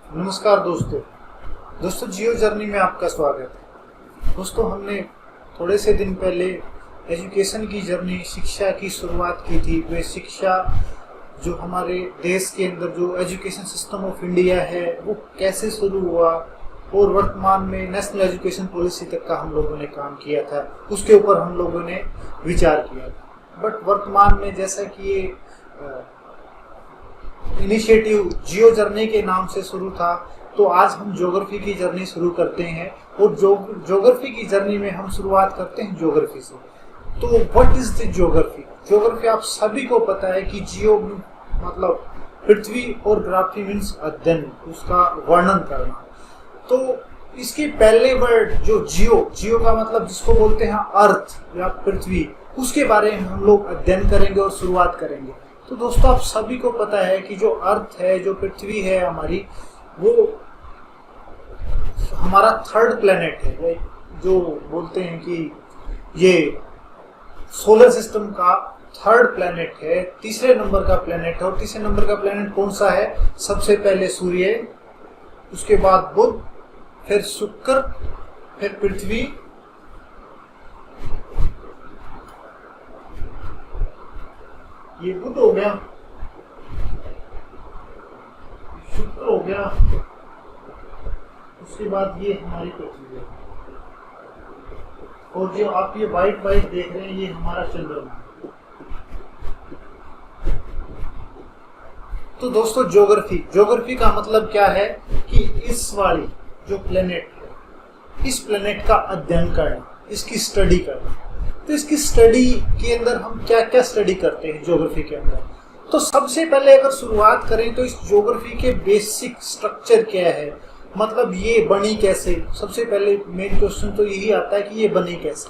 नमस्कार दोस्तों जियो जर्नी में आपका स्वागत है। दोस्तों हमने थोड़े से दिन पहले एजुकेशन की जर्नी, शिक्षा की शुरुआत की थी। वे शिक्षा जो हमारे देश के अंदर जो एजुकेशन सिस्टम ऑफ इंडिया है वो कैसे शुरू हुआ और वर्तमान में नेशनल एजुकेशन पॉलिसी तक का हम लोगों ने काम किया था, उसके ऊपर हम लोगों ने विचार किया था। बट वर्तमान में जैसा कि ये इनिशिएटिव जियो जर्नी के नाम से शुरू था, तो आज हम ज्योग्राफी की जर्नी शुरू करते हैं और ज्योग्राफी की जर्नी में हम शुरुआत करते हैं ज्योग्राफी से। तो what is the geography? Geography आप सभी को पता है कि जियो मतलब पृथ्वी और ग्राफी मीन्स अध्ययन, उसका वर्णन करना। तो इसके पहले वर्ड जो जियो का मतलब जिसको बोलते हैं अर्थ या पृथ्वी, उसके बारे में हम लोग अध्ययन करेंगे और शुरुआत करेंगे। तो दोस्तों आप सभी को पता है कि जो अर्थ है, जो पृथ्वी है हमारी, वो हमारा थर्ड प्लेनेट है। जो बोलते हैं कि ये सोलर सिस्टम का थर्ड प्लेनेट है, तीसरे नंबर का प्लेनेट है। और तीसरे नंबर का प्लेनेट कौन सा है? सबसे पहले सूर्य, उसके बाद बुध, फिर शुक्र, फिर पृथ्वी, ये बुध हो गया, शुक्र हो गया, उसके बाद ये हमारी पृथ्वी है। और जो आप ये वाइट देख रहे हैं ये हमारा चंद्रमा। तो दोस्तों ज्योग्राफी का मतलब क्या है कि इस वाली जो प्लेनेट है, इस प्लेनेट का अध्ययन करना, इसकी स्टडी करना। तो इसकी स्टडी के अंदर हम क्या क्या स्टडी करते हैं ज्योग्राफी के अंदर? तो सबसे पहले अगर शुरुआत करें तो इस ज्योग्राफी के बेसिक स्ट्रक्चर क्या है, मतलब ये बनी कैसे। सबसे पहले मेन क्वेश्चन तो यही आता है कि ये बनी कैसे।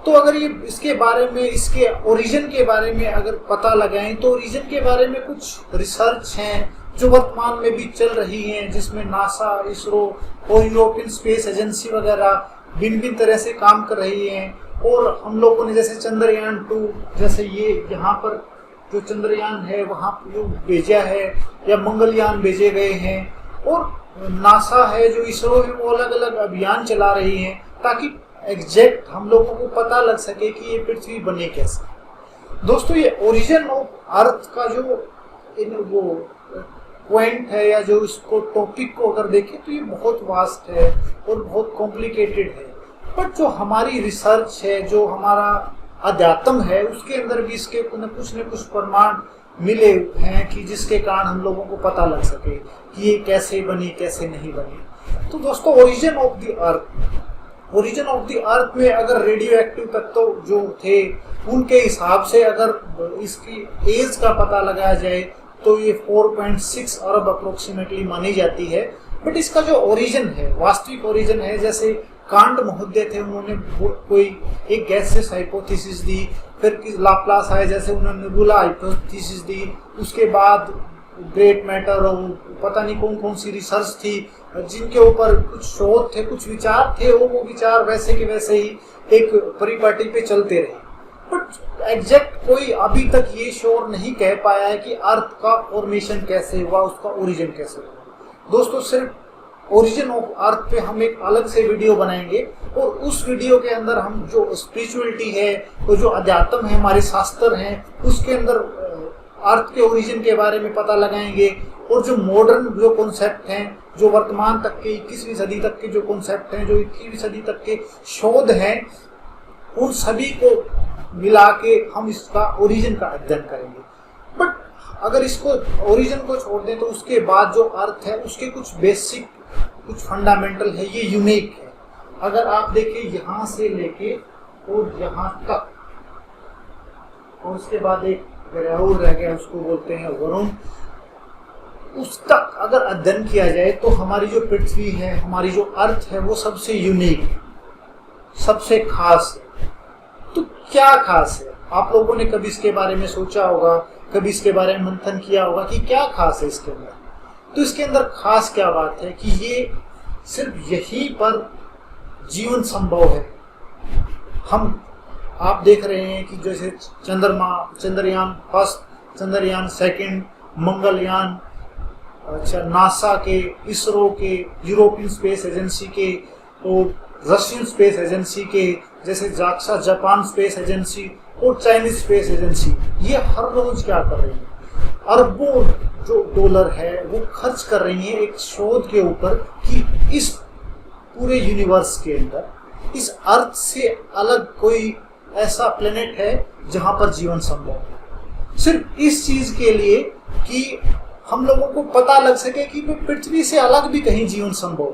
तो अगर ये इसके बारे में, इसके ओरिजिन के बारे में अगर पता लगाएं तो ओरिजिन के बारे में कुछ रिसर्च हैं जो वर्तमान में भी चल रही हैं, जिसमें नासा, इसरो और यूरोपियन स्पेस एजेंसी वगैरह भिन्न तरह से काम कर रही हैं। और हम लोगों ने जैसे चंद्रयान 2, जैसे ये यहाँ पर जो चंद्रयान है वहाँ जो भेजा है, या मंगलयान भेजे गए हैं, और नासा है जो इसरो है वो अलग अलग अभियान चला रही हैं ताकि एग्जैक्ट हम लोगों को पता लग सके कि ये पृथ्वी बने कैसे। दोस्तों ये ओरिजिन ऑफ अर्थ का जो वो पॉइंट है या जो इसको टॉपिक को अगर देखें तो ये बहुत वास्ट है और बहुत कॉम्प्लिकेटेड है। बट जो हमारी रिसर्च है, जो हमारा अध्यात्म है, उसके अंदर भी इसके कुछ न कुछ प्रमाण मिले हैं कि जिसके कारण हम लोगों को पता लग सके कि ये कैसे बनी, कैसे नहीं बनी। तो दोस्तों ओरिजिन ऑफ द अर्थ में अगर रेडियो एक्टिव तत्व जो थे उनके हिसाब से अगर इसकी एज का पता लगाया जाए तो ये 4.6 अरब अप्रोक्सीमेटली मानी जाती है। बट इसका जो ओरिजिन है, वास्तविक ओरिजिन है, जैसे कांट महोदय थे, उन्होंने कोई एक गैसेस हाइपोथेसिस दी, फिर लाप्लास आए जैसे उन्होंने नेबुला हाइपोथेसिस दी, उसके बाद ग्रेट मैटर और पता नहीं कौन कौन सी रिसर्च थी जिनके ऊपर कुछ शोध थे, कुछ विचार थे, वो विचार वैसे के वैसे ही एक परिपाटी पे चलते रहे। बट एग्जैक्ट कोई अभी तक ये श्योर नहीं कह पाया है कि अर्थ का फॉर्मेशन कैसे हुआ, उसका ओरिजिन कैसे हुआ। दोस्तों सिर्फ ओरिजिन ऑफ अर्थ पे हम एक अलग से वीडियो बनाएंगे और उस वीडियो के अंदर हम जो स्पिरिचुअलिटी है, वो जो अध्यात्म है, हमारे शास्त्र हैं, उसके अंदर अर्थ के ओरिजिन के बारे में पता लगाएंगे। और जो मॉडर्न जो कॉन्सेप्ट हैं, जो वर्तमान तक के 21वीं सदी तक के जो कॉन्सेप्ट हैं, जो 21वीं सदी तक के शोध हैं, उन सभी को मिला के हम इसका ओरिजिन का अध्ययन करेंगे। बट अगर इसको ओरिजिन को छोड़ दें तो उसके बाद जो अर्थ है उसके कुछ बेसिक, कुछ फंडामेंटल है, ये यूनिक है। अगर आप देखें यहाँ से लेके और यहाँ तक, और उसके बाद एक ग्रह रह गया, उसको बोलते हैं वरुण, उस तक अगर अध्ययन किया जाए तो हमारी जो पृथ्वी है, हमारी जो अर्थ है, वो सबसे यूनिक है, सबसे खास है। तो क्या खास है? आप लोगों ने कभी इसके बारे में सोचा होगा, कभी इसके बारे में मंथन किया होगा कि क्या खास है इसके अंदर? तो इसके अंदर खास क्या बात है कि ये सिर्फ यहीं पर जीवन संभव है। आप देख रहे हैं कि जैसे चंद्रयान फर्स्ट, चंद्रयान सेकंड, मंगलयान अच्छा नासा के, इसरो के, यूरोपियन स्पेस एजेंसी के और रशियन स्पेस एजेंसी के, जैसे जाक्सा जापान स्पेस एजेंसी और चाइनीज स्पेस एजेंसी, ये हर रोज क्या कर रही है, अरबों जो डॉलर है वो खर्च कर रही है एक शोध के ऊपर कि इस पूरे यूनिवर्स के अंदर इस अर्थ से अलग कोई ऐसा प्लेनेट है जहां पर जीवन संभव है। सिर्फ इस चीज के लिए कि हम लोगों को पता लग सके कि पृथ्वी से अलग भी कहीं जीवन संभव है,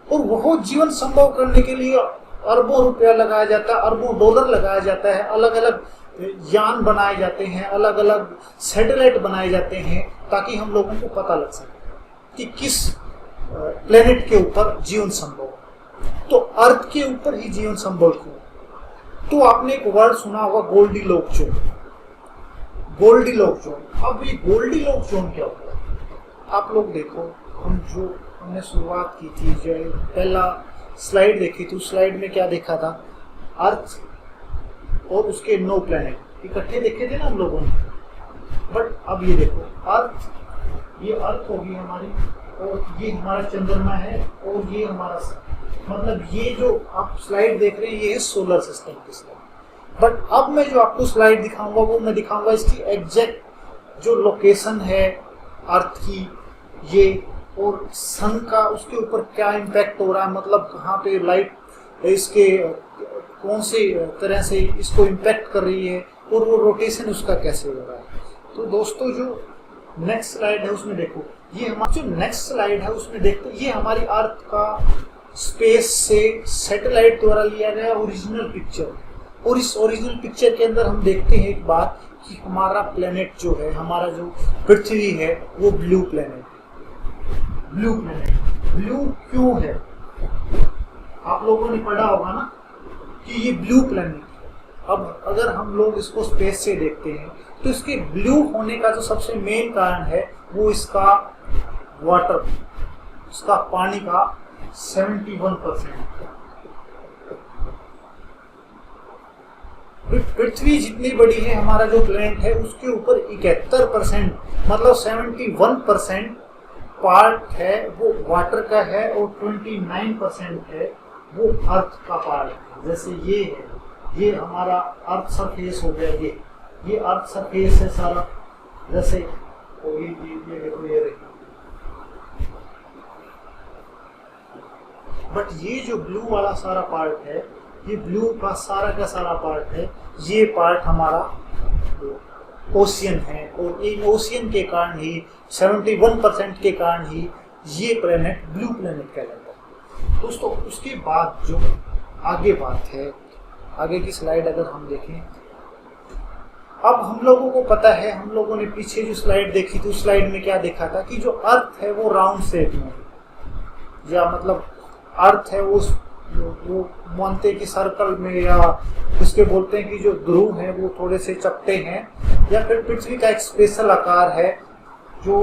और वह जीवन संभव करने के लिए अरबों रुपया लगाया जाता है, अरबों डॉलर लगाया जाता है, अलग अलग यान बनाए जाते हैं, अलग अलग सैटेलाइट बनाए जाते हैं, ताकि हम लोगों को पता लग सके कि किस प्लेनेट के ऊपर जीवन संभव है। तो अर्थ के ऊपर ही जीवन संभव क्यों? तो आपने एक वर्ड सुना होगा गोल्डीलॉक जोन। गोल्डीलॉक जोन, अब ये गोल्डीलॉक जोन क्या होता है? आप लोग देखो, हमने शुरुआत की थी, जो पहला स्लाइड देखी थी, उस स्लाइड में क्या देखा था? अर्थ और उसके 9 प्लेनेट इकट्ठे देखे थे ना हम लोगों ने। बट अब ये देखो, ये अर्थ होगी हमारी, और ये हमारा चंद्रमा है, और ये हमारा मतलब ये जो आप स्लाइड देख रहे हैं ये है सोलर सिस्टम की स्लाइड। बट अब मैं जो आपको स्लाइड दिखाऊंगा वो मैं दिखाऊंगा इसकी एग्जैक्ट जो लोकेशन है अर्थ की, ये और सन का उसके ऊपर क्या इम्पैक्ट हो रहा है, मतलब कहाँ पे लाइट इसके कौन से तरह से इसको इम्पैक्ट कर रही है, और वो रोटेशन उसका कैसे हो रहा है। तो दोस्तों जो नेक्स्ट स्लाइड है उसमें देखो, ये हमारा जो नेक्स्ट स्लाइड है उसमें देखो, ये हमारी अर्थ का स्पेस से सैटेलाइट द्वारा लिया गया ओरिजिनल पिक्चर। और इस ओरिजिनल पिक्चर के अंदर हम देखते हैं एक बात कि हमारा प्लेनेट जो है, हमारा जो पृथ्वी है वो blue planet. Blue planet blue क्यों है? आप लोगों ने पढ़ा होगा ना कि ये ब्लू प्लेनेट है। अब अगर हम लोग इसको स्पेस से देखते हैं तो इसके ब्लू होने का जो सबसे मेन कारण है वो इसका वाटर, इसका पानी का 71%। पृथ्वी जितनी बड़ी है, हमारा जो प्लेनेट है उसके ऊपर 71% मतलब 71% पार्ट है वो वाटर का है, और 29% है वो अर्थ का पार्ट है। जैसे ये है, ये हमारा अर्थ सरफेस हो गया, ये अर्थ सरफेस है सारा, जैसे ये देखो ये रही। बट ये जो ब्लू वाला सारा पार्ट है, ये ब्लू का सारा पार्ट है, ये पार्ट हमारा ओशियन है, और इन ओशियन के कारण ही 71% के कारण ही ये प्लेनेट ब्लू प्लेनेट कहलाता है। दोस्तों उसके बाद जो आगे बात है, आगे की स्लाइड अगर हम देखें, अब हम लोगों को पता है, हम लोगों ने पीछे जो स्लाइड देखी थी उस स्लाइड में क्या देखा था कि जो अर्थ है वो राउंड शेप में, या मतलब अर्थ है वो मानते हैं कि सर्कल में, या उसके बोलते हैं कि जो ध्रुव है वो थोड़े से चपटे हैं, या फिर पृथ्वी का एक स्पेशल आकार है जो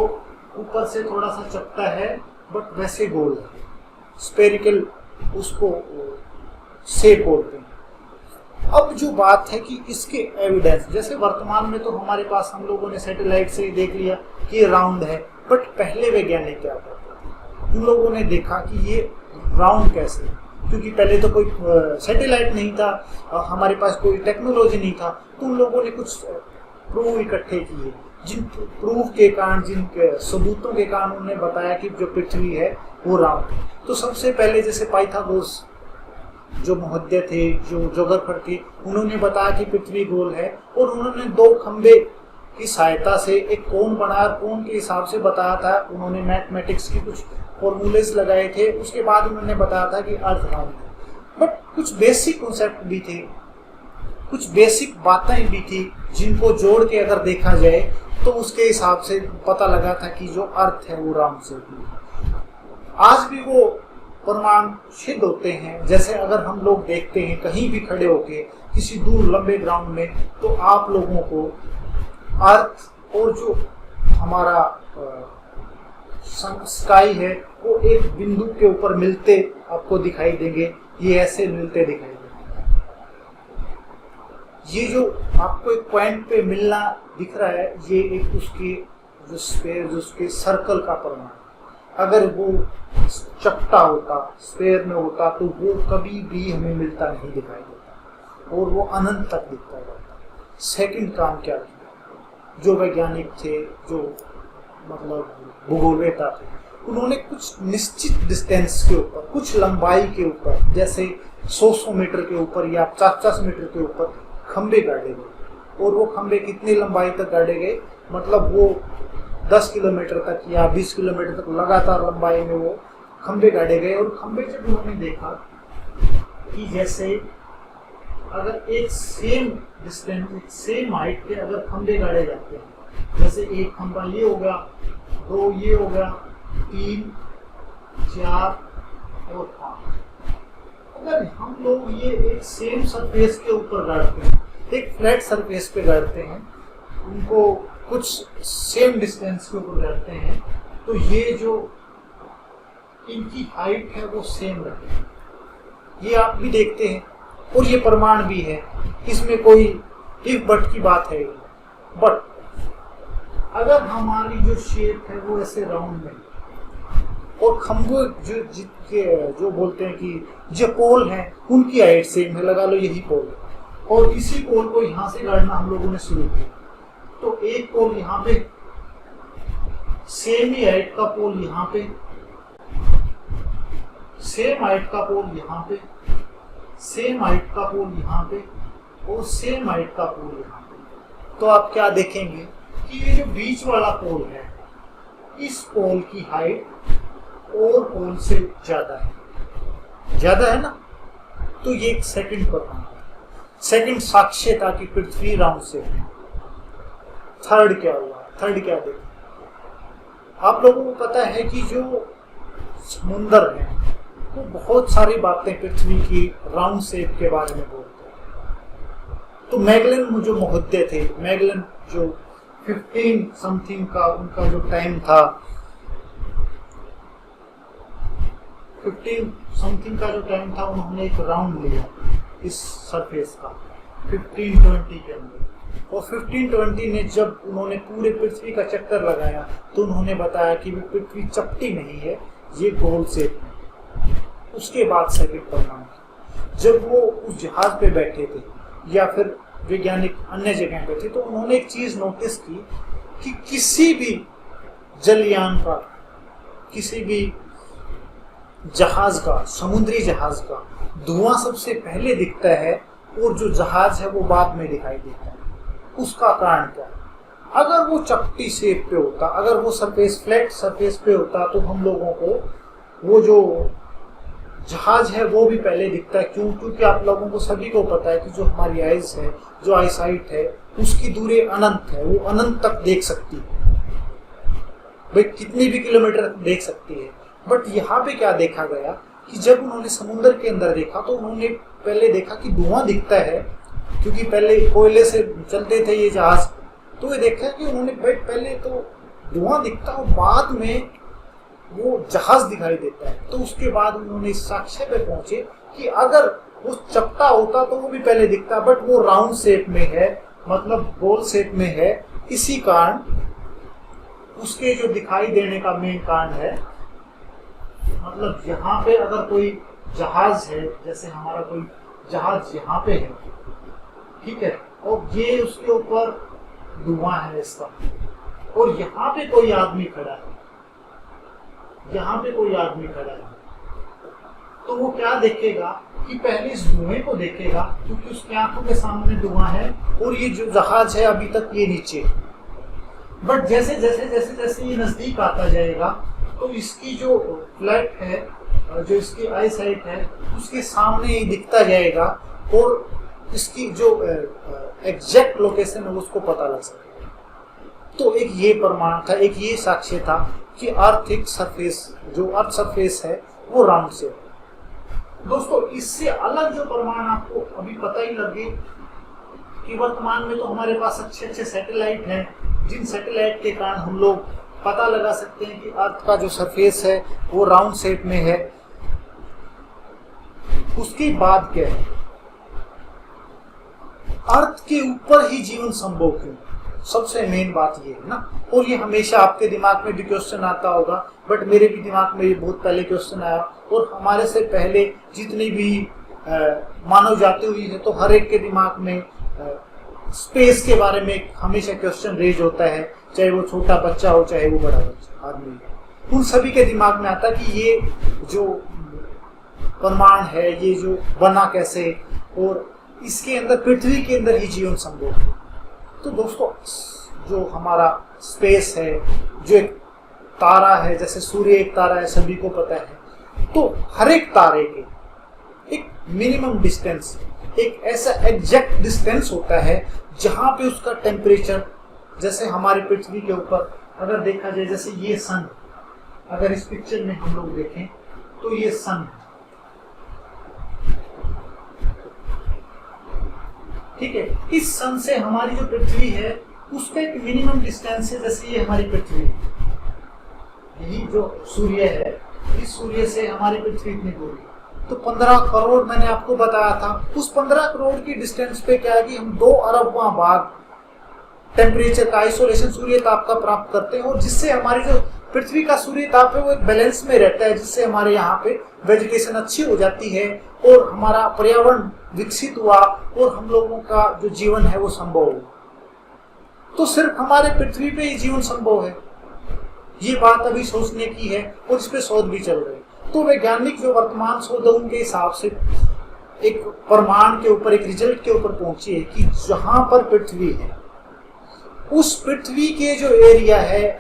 ऊपर से थोड़ा सा चपटा है बट वैसे गोल है, स्पेरिकल उसको शेप बोलते हैं। अब जो बात है कि इसके एविडेंस, जैसे वर्तमान में तो हमारे पास हम लोगों ने सैटेलाइट से देख लिया कि ये राउंड है, बट पहले वैज्ञानिक क्या करते, उन लोगों ने देखा कि ये राउंड कैसे, क्योंकि पहले तो कोई सैटेलाइट नहीं था, हमारे पास कोई टेक्नोलॉजी नहीं था, तो उन लोगों ने कुछ प्रूफ इकट्ठे किए, जिन प्रूफ के कारण, जिन सबूतों के कारण उन्होंने बताया कि जो पृथ्वी है वो राउंड है। तो सबसे पहले जैसे पाइथागोरस जो मुहद्दिस थे, जो जोग्राफर थे, उन्होंने बताया कि पृथ्वी गोल है, और उन्होंने 2 खंबे की सहायता से एक कोण बनाया, कोण के हिसाब से बताया था, उन्होंने मैथमेटिक्स की कुछ फॉर्मूलेस लगाए थे, उसके बाद उन्होंने बताया था कि अर्थ राउंड है। बट कुछ बेसिक कॉन्सेप्ट भी थे, कुछ बेसिक बातें भी थी जिनको जोड़ के अगर देखा जाए तो उसके हिसाब से पता लगा था कि जो अर्थ है वो राउंड शेप में है। आज भी वो प्रमाण सिद्ध होते हैं। जैसे अगर हम लोग देखते हैं कहीं भी खड़े होके किसी दूर लंबे ग्राउंड में, तो आप लोगों को अर्थ और जो हमारा स्काई है वो एक बिंदु के ऊपर मिलते आपको दिखाई देंगे, ये ऐसे मिलते दिखाई देंगे। ये जो आपको एक पॉइंट पे मिलना दिख रहा है, ये एक उसकी जो स्फीयर, जो उसके सर्कल का परमाणु, अगर वो चपटा होता, स्फीयर में होता, तो वो कभी भी हमें मिलता नहीं दिखाई देता और वो अनंत तक दिखता रहता। सेकंड काम क्या किया, जो वैज्ञानिक थे, जो मतलब भूगोलवेता थे, उन्होंने कुछ निश्चित डिस्टेंस के ऊपर, कुछ लंबाई के ऊपर, जैसे 100 मीटर के ऊपर या 50 मीटर के ऊपर खंबे गाड़े गए। और वो खंबे कितनी लंबाई तक गाड़े गए, मतलब वो 10 किलोमीटर तक या 20 किलोमीटर तक लगातार लंबाई में वो खंबे गाड़े गए। और खंबे जब उन्होंने देखा कि जैसे अगर एक सेम डिस्टेंस, सेम हाइट के अगर खंबे गाड़े जाते हैं, जैसे एक खंबा ये हो गया, 2 ये हो गया, 3, 4 और 5, अगर हम लोग ये एक सेम सरफेस के ऊपर गाड़ते हैं, एक फ्लैट सरफेस पे गाड़ते हैं, उनको कुछ सेम डिस्टेंस के ऊपर गाड़ते हैं, तो ये जो इनकी हाइट है वो सेम रहे। ये आप भी देखते हैं और ये प्रमाण भी है, इसमें कोई इफ बट की बात है। बट अगर हमारी जो शेप है वो ऐसे राउंड में, और खंभे जो बोलते हैं कि जो पोल है उनकी हाइट सेम है, लगा लो यही पोल है, और इसी पोल को यहाँ से गाड़ना हम लोगों ने शुरू किया, तो एक पोल यहाँ पे, सेम ही हाइट का पोल यहाँ पे, सेम हाइट का पोल यहाँ पे, सेम हाइट का पोल यहाँ पे और सेम हाइट का पोल यहाँ पे। तो आप क्या देखेंगे कि ये जो बीच वाला पोल है, इस पोल की हाइट और पोल से ज्यादा है ना। तो ये एक सेकंड प्रमाण है, सेकंड साक्ष्य था कि पृथ्वी राउंड से है। थर्ड क्या हुआ, थर्ड क्या देखा, आप लोगों को पता है कि जो समुंदर है वो बहुत सारी बातें पृथ्वी की राउंड शेप के बारे में बोलते हैं। तो मैगलन जो महोदय थे, मैगलन जो 15 समथिंग का उनका जो टाइम था, 15 समथिंग का जो टाइम था, उन्होंने एक राउंड लिया इस सरफेस का 1520 के अंदर। और 1520 में जब उन्होंने पूरे पृथ्वी का चक्कर लगाया तो उन्होंने बताया कि वो पृथ्वी चपटी नहीं है, ये गोल शेप है। उसके बाद सेकंड प्रमाण, जब वो उस जहाज पे बैठे थे या फिर वैज्ञानिक अन्य जगह पे थे, तो उन्होंने एक चीज नोटिस की कि किसी भी जलयान का, किसी भी जहाज का, समुद्री जहाज का धुआं सबसे पहले दिखता है और जो जहाज है वो बाद में दिखाई देता है। उसका कारण क्या है? अगर वो चपटी शेप पे होता, अगर वो सरफेस, फ्लैट सरफेस पे होता, तो हम लोगों को वो जो जहाज है वो भी पहले दिखता है। क्यों? क्योंकि आप लोगों को सभी को पता है कि जो हमारी आइज है, जो आई साइट है, उसकी दूरी अनंत है, वो अनंत तक देख सकती है, भाई कितनी भी किलोमीटर देख सकती है। बट यहाँ पे क्या देखा गया कि जब उन्होंने समुद्र के अंदर देखा तो उन्होंने पहले देखा कि धुआं दिखता है, क्योंकि पहले कोयले से चलते थे ये जहाज, तो ये देखा कि उन्होंने भाई पहले तो धुआं दिखता और बाद में वो जहाज दिखाई देता है। तो उसके बाद उन्होंने इस साक्ष्य पे पहुंचे कि अगर वो चपटा होता तो वो भी पहले दिखता, बट वो राउंड शेप में है, मतलब गोल शेप में है, इसी कारण उसके जो दिखाई देने का मेन कारण है, मतलब यहाँ पे अगर कोई जहाज है, जैसे हमारा कोई जहाज यहाँ पे है, ठीक है, और ये उसके ऊपर धुआं है इसका, और यहाँ पे कोई आदमी खड़ा है, यहाँ पे कोई आदमी खड़ा है, तो वो क्या देखेगा कि पहले इस धुएं को देखेगा, क्योंकि उसकी आंखों के सामने धुआं है और ये जो जहाज है अभी तक ये नीचे। बट जैसे जैसे जैसे जैसे ये नजदीक आता जाएगा तो इसकी जो फ्लैट है, जो इसकी आई साइट है, उसके सामने ये दिखता जाएगा और इसकी जो एग्जैक्ट लोकेशन है उसको पता लग सकेगा। तो एक ये प्रमाण था, एक ये साक्ष्य था कि अर्थ एक सरफेस, जो अर्थ सरफेस है वो राउंड से। दोस्तों इससे अलग जो प्रमाण आपको अभी पता ही लगे कि वर्तमान में तो हमारे पास अच्छे अच्छे सैटेलाइट हैं, जिन सैटेलाइट के कारण हम लोग पता लगा सकते हैं कि अर्थ का जो सरफेस है वो राउंड शेप में है। उसके बाद क्या है, अर्थ के ऊपर ही जीवन संभव क्यों? सबसे मेन बात ये है ना। और ये हमेशा आपके दिमाग में भी क्वेश्चन आता होगा, बट मेरे भी दिमाग में ये बहुत पहले क्वेश्चन आया, और हमारे से पहले जितनी भी मानव जाति हुई है तो हर एक के दिमाग में स्पेस के बारे में हमेशा क्वेश्चन रेज होता है, चाहे वो छोटा बच्चा हो चाहे वो बड़ा बच्चा आदमी हो, उन सभी के दिमाग में आता है कि ये जो परमाणु है ये जो बना कैसे, और इसके अंदर पृथ्वी के अंदर ही जीवन संभव है। तो दोस्तों जो हमारा स्पेस है, जो एक तारा है, जैसे सूर्य एक तारा है सभी को पता है, तो हर एक तारे के एक मिनिमम डिस्टेंस, एक ऐसा एग्जैक्ट डिस्टेंस होता है जहां पे उसका टेम्परेचर, जैसे हमारी पृथ्वी के ऊपर अगर देखा जाए, जैसे ये सन, अगर इस पिक्चर में हम लोग देखें तो ये सन है, ठीक है। इस सन से हमारी जो पृथ्वी है उसका एक मिनिमम डिस्टेंस है, जैसे ये हमारी पृथ्वी, यही जो सूर्य है, इस सूर्य से हमारी पृथ्वी इतनी दूर है, तो 15 करोड़ मैंने आपको बताया था। उस 15 करोड़ की डिस्टेंस पे क्या है कि हम 2 अरबवां भाग टेम्परेचर का, आइसोलेशन सूर्य ताप का प्राप्त करते हैं, और जिससे हमारी जो पृथ्वी का सूर्य ताप है वो एक बैलेंस में रहता है, जिससे हमारे यहाँ पे वेजिटेशन अच्छी हो जाती है और हमारा पर्यावरण विकसित हुआ और हम लोगों का जो जीवन है वो संभव हुआ। तो सिर्फ हमारे पृथ्वी पे ही जीवन संभव है, ये बात अभी सोचने की है और इस पे शोध भी चल रहे हैं। तो वैज्ञानिक जो वर्तमान शोध है उनके हिसाब से एक प्रमाण के ऊपर, एक रिजल्ट के ऊपर पहुंची है कि जहां पर पृथ्वी है उस पृथ्वी के जो एरिया है,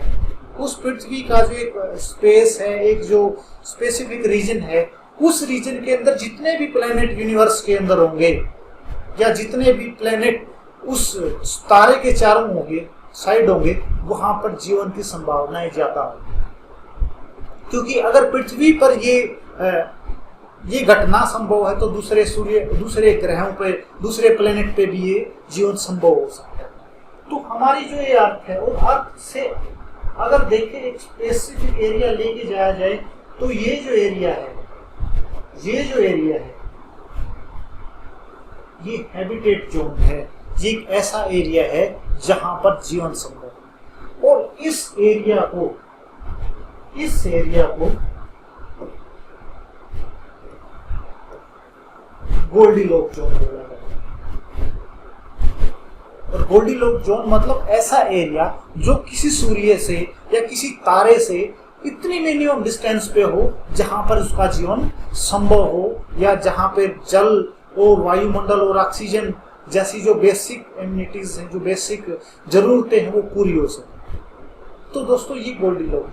उस पृथ्वी का जो एक स्पेस है, एक जो स्पेसिफिक रीजन है, उस रीजन के अंदर जितने भी प्लेनेट यूनिवर्स के अंदर होंगे या जितने भी प्लेनेट उस तारे के चारों होंगे, साइड होंगे, वहां पर जीवन की संभावनाएं ज्यादा होंगी। क्योंकि अगर पृथ्वी पर ये घटना संभव है तो दूसरे ग्रहों पे, दूसरे प्लेनेट पे भी ये जीवन संभव हो सकता है। तो हमारी जो ये अर्थ है, और अर्थ से अगर देखें एक स्पेसिफिक एरिया लेके जाया जाए तो ये जो एरिया है, ये हैबिटेट जोन है, ये एक ऐसा एरिया है जहां पर जीवन संभव है। और इस एरिया को गोल्डीलॉक जोन बोला जाता है। और गोल्डीलॉक जोन मतलब ऐसा एरिया जो किसी सूर्य से या किसी तारे से इतनी मिनिमम डिस्टेंस पे हो जहां पर उसका जीवन संभव हो, या जहां पे जल और वायुमंडल और ऑक्सीजन जैसी जो बेसिक एमिनिटीज हैं, जो बेसिक जरूरतें हैं वो पूरी हो सके। तो दोस्तों ये गोल्डीलॉक जोन।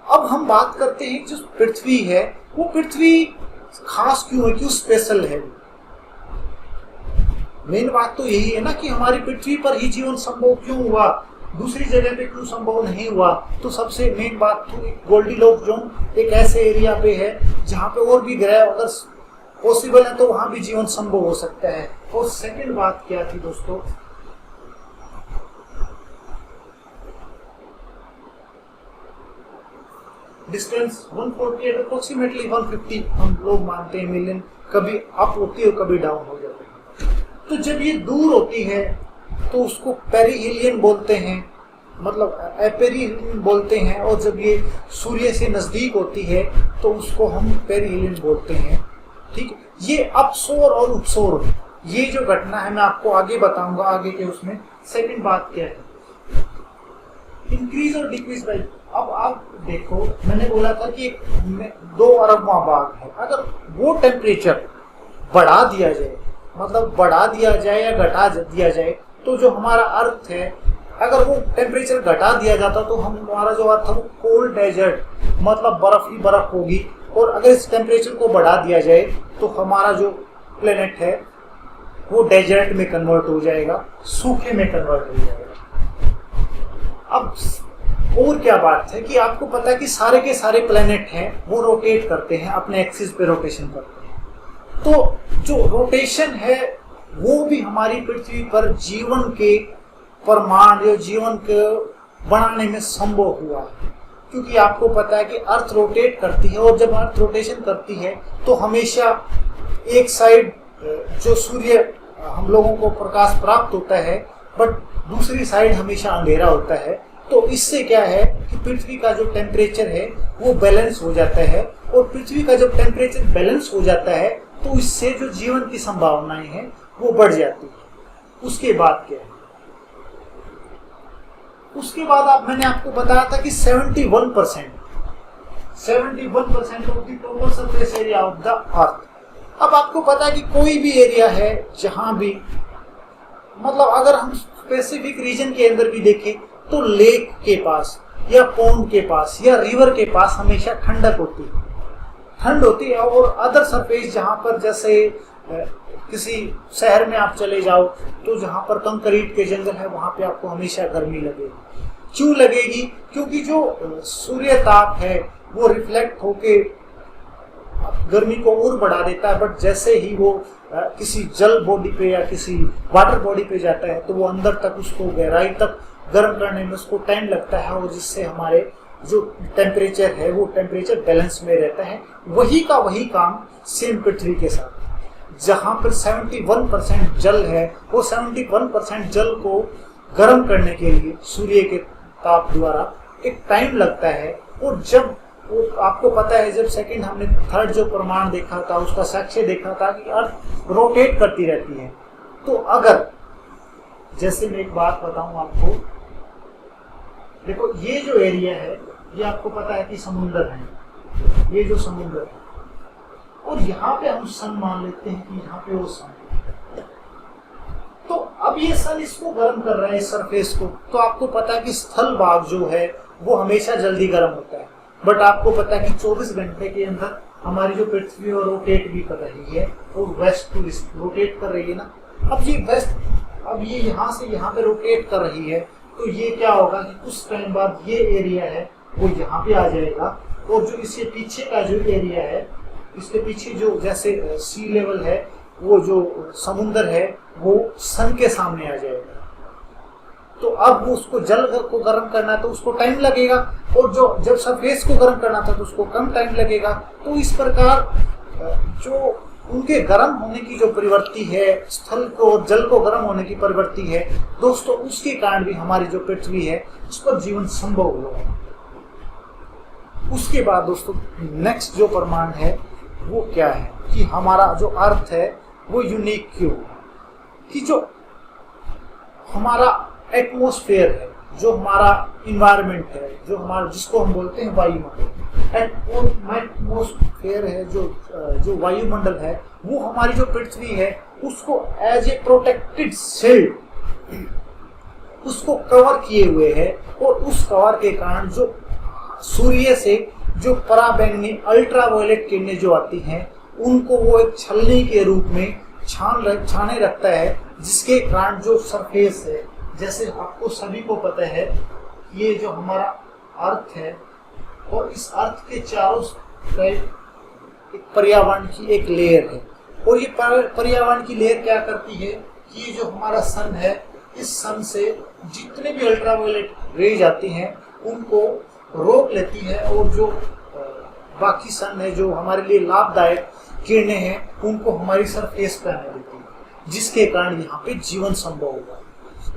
अब हम बात करते हैं जो पृथ्वी है, वो पृथ्वी खास क्यों है, क्यों स्पेशल है। मेन बात तो यही है ना कि हमारी पृथ्वी पर ही जीवन संभव क्यों हुआ, दूसरी जगह पे क्यों संभव नहीं हुआ। तो सबसे मेन बात तो गोल्डीलॉक जोन एक ऐसे एरिया पे है जहाँ पे और भी ग्रह अगर पॉसिबल है तो वहां भी जीवन संभव हो सकता है। और सेकंड बात क्या थी दोस्तों, डिस्टेंस 148 अप्रोक्सीमेटली 150 हम लोग मानते हैं मिलियन, कभी अप होती है और कभी डाउन हो जाती है। तो जब ये दूर होती है तो उसको पेरिहेलियन बोलते हैं, मतलब एपेरिहेलियन बोलते हैं, और जब ये सूर्य से नजदीक होती है तो उसको हम पेरिहेलियन बोलते हैं। ठीक है, ये अपसौर और उपसौर, ये जो घटना है मैं आपको आगे बताऊंगा, आगे के उसमें। सेकंड बात क्या है, इंक्रीज और डिक्रीज बाय। अब आप देखो, मैंने बोला था कि 2 अरबवां भाग है, अगर वो टेम्परेचर बढ़ा दिया जाए, मतलब बढ़ा दिया जाए या घटा दिया जाए, तो जो हमारा अर्थ है अगर वो टेम्परेचर घटा दिया जाता तो हमारा जो अर्थ है वो कोल्ड डेजर्ट, मतलब बर्फ ही बर्फ होगी। और अगर इस टेम्परेचर को बढ़ा दिया जाए तो हमारा जो प्लेनेट है वो डेजर्ट में कन्वर्ट हो जाएगा, सूखे में कन्वर्ट हो जाएगा। अब और क्या बात है कि आपको पता है कि सारे के सारे प्लेनेट हैं वो रोटेट करते हैं, अपने एक्सिस पे रोटेशन करते हैं। तो जो रोटेशन है वो भी हमारी पृथ्वी पर जीवन के प्रमाण या जीवन के बनाने में संभव हुआ है। क्योंकि आपको पता है कि अर्थ रोटेट करती है, और जब अर्थ रोटेशन करती है तो हमेशा एक साइड जो सूर्य हम लोगों को प्रकाश प्राप्त होता है, बट दूसरी साइड हमेशा अंधेरा होता है। तो इससे क्या है कि पृथ्वी का जो टेम्परेचर है वो बैलेंस हो जाता है, और पृथ्वी का जब टेम्परेचर बैलेंस हो जाता है तो इससे जो जीवन की संभावनाएं हैं वो बढ़ जाती है। उसके बाद क्या है, उसके बाद मैंने आपको बताया था कि 71% of the total surface area of the earth. अब आपको पता है कि कोई भी एरिया है जहां भी, मतलब अगर हम स्पेसिफिक रीजन के अंदर भी देखें तो लेक के पास या पॉन्ड के पास या रिवर के पास हमेशा ठंड होती है। और अदर सरफेस जहां पर, जैसे किसी शहर में आप चले जाओ तो जहां पर कंक्रीट के जंगल है वहां पे आपको हमेशा गर्मी लगेगी। क्यों लगेगी? क्योंकि जो सूर्य ताप है वो रिफ्लेक्ट होके गर्मी को और बढ़ा देता है, बट जैसे ही वो किसी जल बॉडी पे या किसी वाटर बॉडी पे जाता है तो वो अंदर तक, उसको गहराई तक गर्म करने में उसको टाइम लगता है, और जिससे हमारे जो टेम्परेचर है वो टेम्परेचर बैलेंस में रहता है। वही का वही काम सेम पृथ्वी के साथ, जहां पर 71% जल है, वो 71% जल को गर्म करने के लिए सूर्य के ताप द्वारा एक टाइम लगता है। और जब वो, आपको पता है, जब सेकंड हमने थर्ड जो प्रमाण देखा था उसका साक्ष्य देखा था कि अर्थ रोटेट करती रहती है। तो अगर, जैसे मैं एक बात बताऊं आपको, देखो ये जो एरिया है ये आपको पता है कि समुद्र है, ये जो समुद्र है, और यहाँ पे हम सन मान लेते हैं कि यहाँ पे वो सन है। तो अब ये सन इसको गर्म कर रहा है, इस सरफेस को। तो आपको पता है कि स्थल भाग जो है वो हमेशा जल्दी गर्म होता है, बट आपको पता है कि 24 घंटे के अंदर हमारी जो पृथ्वी और रोटेट भी कर रही है, वो वेस्ट टू ईस्ट रोटेट कर रही है ना। अब ये वेस्ट, अब ये यहाँ से यहाँ पे रोटेट कर रही है, तो ये क्या होगा कि कुछ टाइम बाद ये एरिया है वो यहाँ पे आ जाएगा, और जो इसके पीछे का जो एरिया है, इसके पीछे जो जैसे सी लेवल है, वो जो समुद्र है वो सन के सामने आ जाएगा। तो अब उसको जल को गर्म करना तो उसको टाइम लगेगा, और जो जब सरफेस को गर्म करना था तो उसको कम टाइम लगेगा। तो इस प्रकार जो उनके गर्म होने की जो प्रवृत्ति है, स्थल को और जल को गर्म होने की प्रवृत्ति है दोस्तों, उसके कारण भी हमारी जो पृथ्वी है उस पर जीवन संभव हुआ। उसके बाद दोस्तों नेक्स्ट जो प्रमाण है वो क्या है कि हमारा जो अर्थ है वो यूनिक क्यों, कि जो हमारा एटमॉस्फेयर है, जो हमारा इन्वायरमेंट है, जो हमारा, जिसको हम बोलते हैं वायुमंडल, एटमॉस्फेयर है, जो वायुमंडल है, वो हमारी जो पृथ्वी है उसको एज ए प्रोटेक्टेड शील्ड उसको कवर किए हुए है। और उस कवर के कारण जो सूर्य से जो पराबैंगनी अल्ट्रावायलेट किरणें जो आती हैं उनको वो एक छलनी के रूप में छाने रखता है, जिसके कारण जो सरफेस है, जैसे आपको सभी को पता है, ये जो हमारा अर्थ है और इस अर्थ के चारों तरफ एक पर्यावरण की एक लेयर है। और ये पर्यावरण की लेयर क्या करती है कि ये जो हमारा सन है, इस सन से जितने भी अल्ट्रावायलेट रेज आती हैं उनको रोक लेती है, और जो बाकी सन है, जो हमारे लिए लाभदायक किरणें हैं, उनको हमारी सरफेस पे आने देती है, जिसके कारण यहाँ पे जीवन संभव होगा।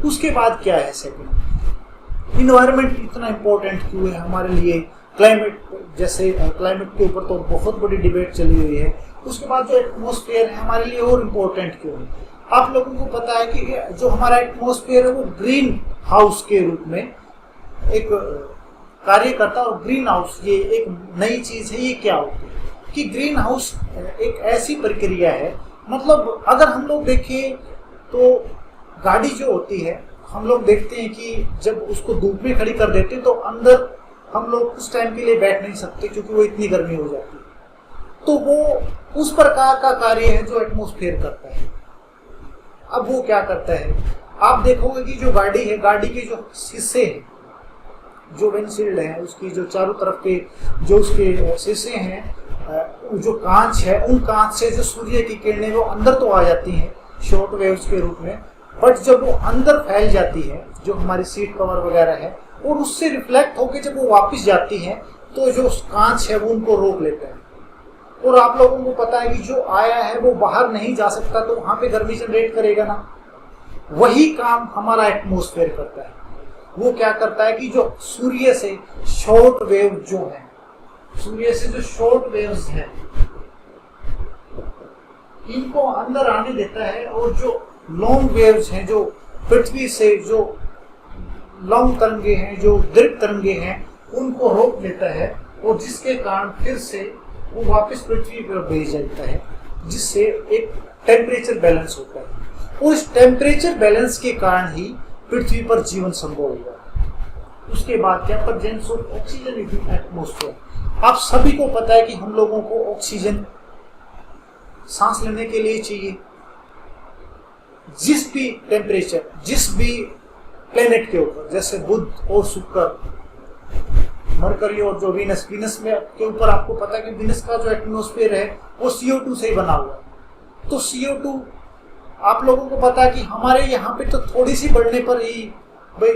उसके बाद क्या है सेकंड, इन्वायरमेंट इतना इम्पोर्टेंट क्यों है हमारे लिए। क्लाइमेट, जैसे क्लाइमेट के ऊपर तो बहुत बड़ी डिबेट चली हुई है। उसके बाद जो एटमॉस्फेयर है हमारे लिए और इम्पोर्टेंट क्यों है। आप लोगों को पता है कि जो हमारा एटमॉस्फेयर है वो ग्रीन हाउस के रूप में एक कार्य करता है। और ग्रीन हाउस ये एक नई चीज है। ये क्या होती है कि ग्रीन हाउस एक ऐसी प्रक्रिया है, मतलब अगर हम लोग देखें तो गाड़ी जो होती है, हम लोग देखते हैं कि जब उसको धूप में खड़ी कर देते हैं तो अंदर हम लोग कुछ टाइम के लिए बैठ नहीं सकते क्योंकि वो इतनी गर्मी हो जाती है। तो वो उस प्रकार का कार्य है जो एटमॉस्फेयर करता है। अब वो क्या करता है, आप देखोगे कि जो गाड़ी है, गाड़ी के जो शीशे हैं, जो विंडशील्ड है, उसकी जो चारों तरफ के जो उसके शीशे हैं, जो कांच है, उन कांच से जो सूर्य की किरणें वो अंदर तो आ जाती हैं शॉर्ट वेव्स के रूप में, बट जब वो अंदर फैल जाती है, जो हमारी सीट कवर वगैरह है, और उससे रिफ्लेक्ट होकर जब वो वापस जाती है तो जो कांच है वो उनको रोक लेता है। और आप लोगों को पता है कि जो आया है वो बाहर नहीं जा सकता, तो वहां पे गर्मी जनरेट करेगा ना। वही काम हमारा एटमॉस्फेयर करता है। वो क्या करता है कि जो सूर्य से शॉर्ट वेव जो है, सूर्य से जो शॉर्ट वेव्स हैं, इनको अंदर आने देता है, और जो लॉन्ग वेव्स हैं, जो पृथ्वी से जो लॉन्ग तरंगे हैं, जो दीर्घ तरंगे हैं, उनको रोक देता है, और जिसके कारण फिर से वो वापस पृथ्वी पर भेज जाता है, जिससे एक टेम्परेचर बैलेंस होता है। और इस टेम्परेचर बैलेंस के कारण ही पृथ्वी पर जीवन संभव होगा। उसके बाद क्या, presence of oxygen in atmosphere. आप सभी को पता है कि हम लोगों को ऑक्सीजन सांस लेने के लिए चाहिए। जिस भी टेम्परेचर, जिस भी प्लेनेट के ऊपर, जैसे बुध और शुक्र, मरकरी और जो वीनस में के ऊपर आपको पता है कि वीनस का जो एटमॉस्फेयर है वो CO2 से ही बना हुआ है। तो CO2 आप लोगों को पता है कि हमारे यहाँ पे तो थोड़ी सी बढ़ने पर ही भाई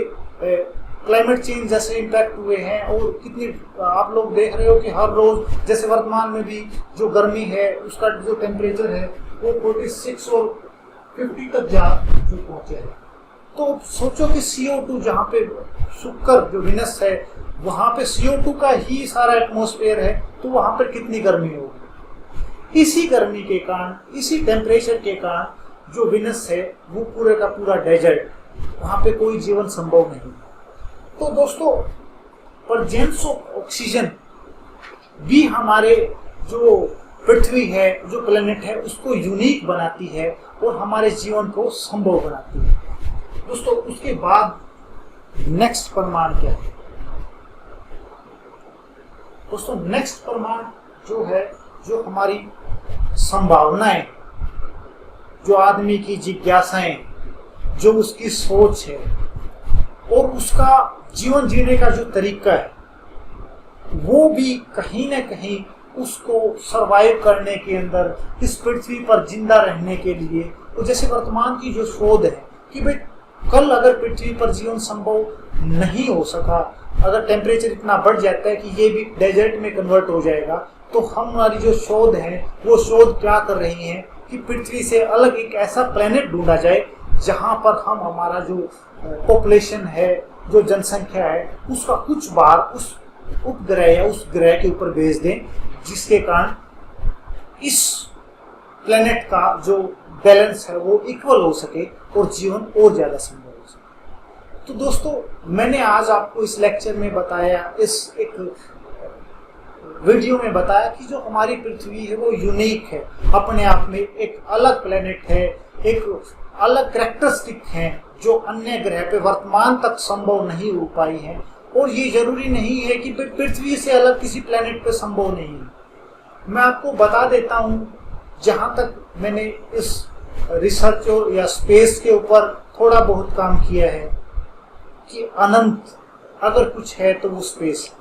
क्लाइमेट चेंज जैसे इम्पैक्ट हुए हैं, और कितनी आप लोग देख रहे हो कि हर रोज, जैसे वर्तमान में भी जो गर्मी है उसका जो टेम्परेचर है वो 46 और 50 तक जा जो पहुंचे है। तो सोचो कि CO2 जहाँ पे शुक्र जो विनस है वहां पे CO2 का ही सारा एटमॉस्फेयर है, तो वहां पर कितनी गर्मी होगी। इसी गर्मी के कारण, इसी टेम्परेचर के कारण जो विनस है वो पूरे का पूरा डेजर्ट, वहां पे कोई जीवन संभव नहीं। तो दोस्तों, प्रेजेंस ऑफ ऑक्सीजन भी हमारे जो पृथ्वी है, जो प्लेनेट है, उसको यूनिक बनाती है और हमारे जीवन को संभव बनाती है। दोस्तों, उसके बाद नेक्स्ट परमाणु क्या है? दोस्तों, नेक्स्ट परमाणु जो है, जो हमारी संभावनाएं, जो आदमी की जिज्ञासाएं, जो उसकी सोच है और उसका जीवन जीने का जो तरीका है, वो भी कहीं ना कहीं उसको सरवाइव करने के अंदर, इस पृथ्वी पर जिंदा रहने के लिए, तो जैसे वर्तमान की जो शोध है कि भाई कल अगर पृथ्वी पर जीवन संभव नहीं हो सका, अगर टेम्परेचर इतना बढ़ जाता है कि ये भी डेजर्ट में कन्वर्ट हो जाएगा, तो हमारी जो शोध है वो शोध क्या कर रही है कि पृथ्वी से अलग एक ऐसा प्लेनेट ढूंढा जाए जहां पर हम हमारा जो पॉपुलेशन है, जो जनसंख्या है, उसका कुछ भार उस उपग्रह या उस ग्रह के ऊपर भेज दें, जिसके कारण इस प्लेनेट का जो बैलेंस है वो इक्वल हो सके और जीवन और ज्यादा संभव हो सके। तो दोस्तों, मैंने आज आपको इस लेक्चर में बताया, इस एक वीडियो में बताया कि जो हमारी पृथ्वी है वो यूनिक है, अपने आप में एक अलग प्लेनेट है, एक अलग कैरेक्टरिस्टिक है जो अन्य ग्रह पे वर्तमान तक संभव नहीं हो पाई है। और ये जरूरी नहीं है कि पृथ्वी से अलग किसी प्लेनेट पे संभव नहीं है। मैं आपको बता देता हूँ, जहां तक मैंने इस रिसर्च या स्पेस के ऊपर थोड़ा बहुत काम किया है, कि अनंत अगर कुछ है तो वो स्पेस,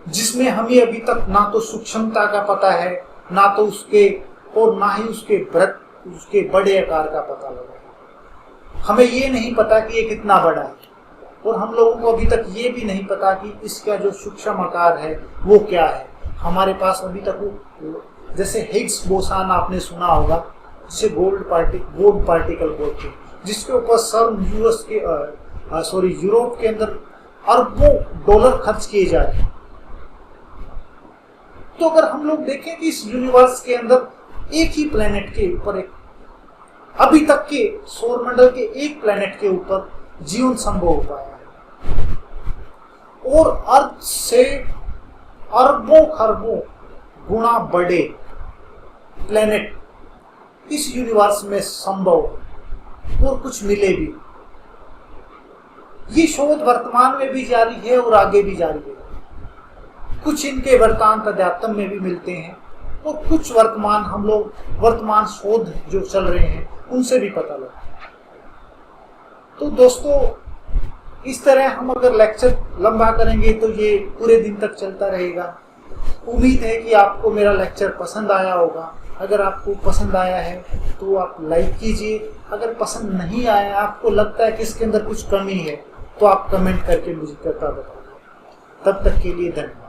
जिसमें हमें अभी तक ना तो सूक्ष्मता का पता है, ना तो उसके, और ना ही उसके बड़े आकार का पता लगा है। हमें ये नहीं पता कि ये कितना बड़ा है, और हम लोगों को अभी तक ये भी नहीं पता कि इसका जो सूक्ष्म आकार है वो क्या है। हमारे पास अभी तक वो, जैसे हिग्स बोसान आपने सुना होगा, जिसे गोल्ड पार्टिकल बोलते हैं, जिसके ऊपर यूरोप के अंदर अरबों डॉलर खर्च किए जा रहे हैं। तो अगर हम लोग देखें कि इस यूनिवर्स के अंदर एक ही प्लेनेट के ऊपर, एक अभी तक के सौरमंडल के एक प्लेनेट के ऊपर जीवन संभव हो पाया है, और अर्थ से अरबों खरबों गुना बड़े प्लेनेट इस यूनिवर्स में संभव और कुछ मिले भी। ये शोध वर्तमान में भी जारी है और आगे भी जारी है। कुछ इनके वृत्तांत अध्यात्म में भी मिलते हैं, और कुछ वर्तमान शोध जो चल रहे हैं उनसे भी पता लगता है। तो दोस्तों, इस तरह हम अगर लेक्चर लंबा करेंगे तो ये पूरे दिन तक चलता रहेगा। उम्मीद है कि आपको मेरा लेक्चर पसंद आया होगा। अगर आपको पसंद आया है तो आप लाइक कीजिए, अगर पसंद नहीं आया, आपको लगता है कि इसके अंदर कुछ कमी है, तो आप कमेंट करके मुझे बताओ। तब तक के लिए धन्यवाद।